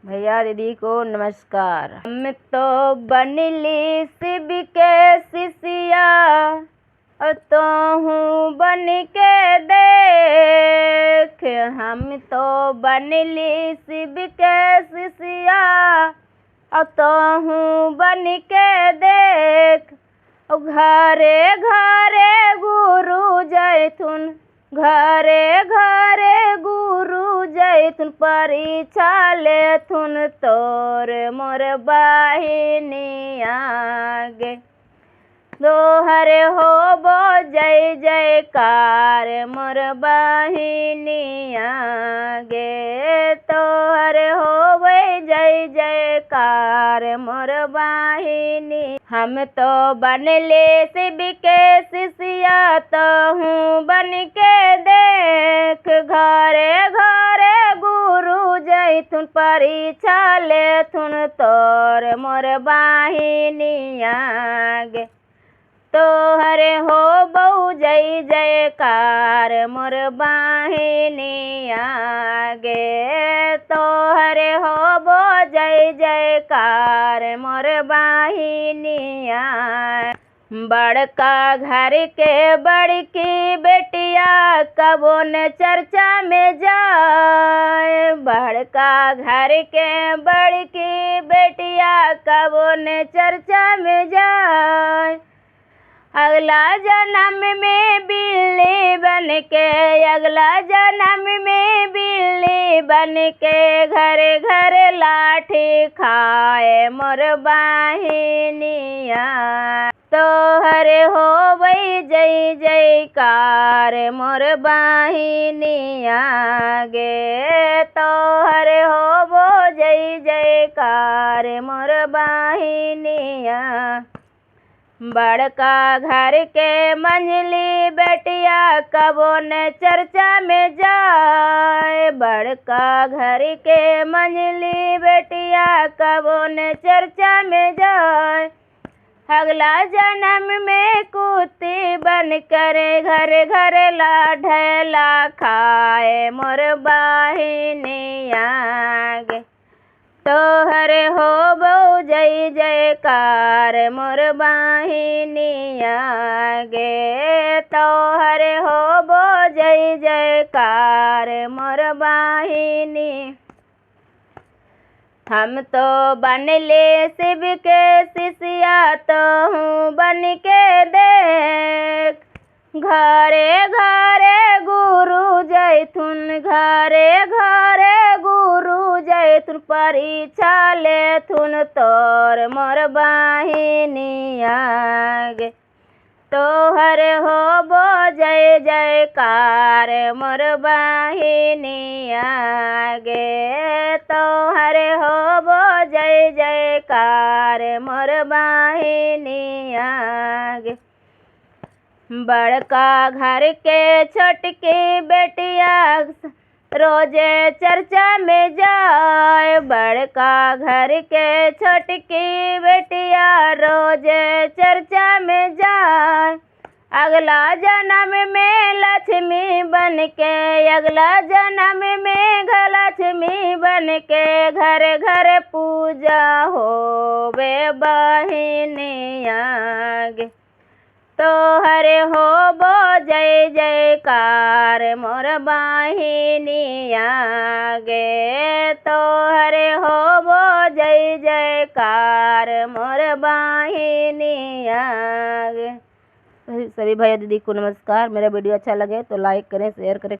भैया दीदी को नमस्कार। हम तो बनली शिव के शिष्या और तो हूँ बन के देख। हम तो बनली शिव के शिष्या और तो हूँ बन के देख। घरे घरे गुरु जैथुन, घरे घरे गुरु जैथुन, परीक्षा लेथुन तोर मोर बाहिनी आगे। दोहरे होबो जय जयकार मोर बाहिनी आगे। तोहरे होबे जय जयकार मोर बाहिनी। हम तो बनले शिव के शिष्या तो हूँ बन के देख। घरे घरे गुरु जैथुन, परीक्षा लेथुन तोर मोर बाहिनी आगे। तोहरे हो बहु जय जयकार मोर बाहिनी आगे। तोहरे हो बो जय जयकार मोर बाहिनी आगे। बड़का घर के बड़की बेटिया कबो न चर्चा में जाए। बड़का घर के बड़की बेटिया कबो न चर्चा में जाए। अगला जन्म में बिल्ली बन के, अगला जन्म में बिल्ली बन के घर घर लाठी खाए मोर बाहिनिया। तोहरे हो वही जय जयकार मोर बाहिनिया गे। तोहरे हो वो जय जयकार मोर बाहिनिया। बड़का घर के मंझली बेटिया कबो न चर्चा में जाए। बड़का घर के मंझली बेटिया कबो न चर्चा में जाए। अगला जन्म में कुत्ती बन कर घर घर लाढला खाए मोर बाहिनी आगे। तोहरे हो बहु जय जयकार मोर बाहिनी आगे। तोहरे हो बो जय जयकार मोर बाहिनी। हम तो बनले शिव के शिष्या तो हूँ बन के देख। घरे घरे गुरु जैथुन, घरे घरे गुरु जैथुन, परीक्षा लेथुन तोर मोर बाहिनी आगे। तोहरे हो बो जय जयकार मोर बाहिनी आगे। तोहरे हो बो जय जयकार मोर बाहिनी आगे। बड़का घर के छोटकी बेटिया रोजे चर्चा में जाए। बड़का घर के छोटकी बेटिया रोजे चर्चा में जाए। अगला जन्म में लक्ष्मी बन के, अगला जन्म में लक्ष्मी बन के घर घर पूजा होवे बहिनी आगे। तोहरे हो बो जय जयकार मोर बाहिनी आगे। तोहरे हो बो जय जयकार मोर बाहिनी आगे। सभी भैया दीदी को नमस्कार। मेरा वीडियो अच्छा लगे तो लाइक करें, शेयर करें।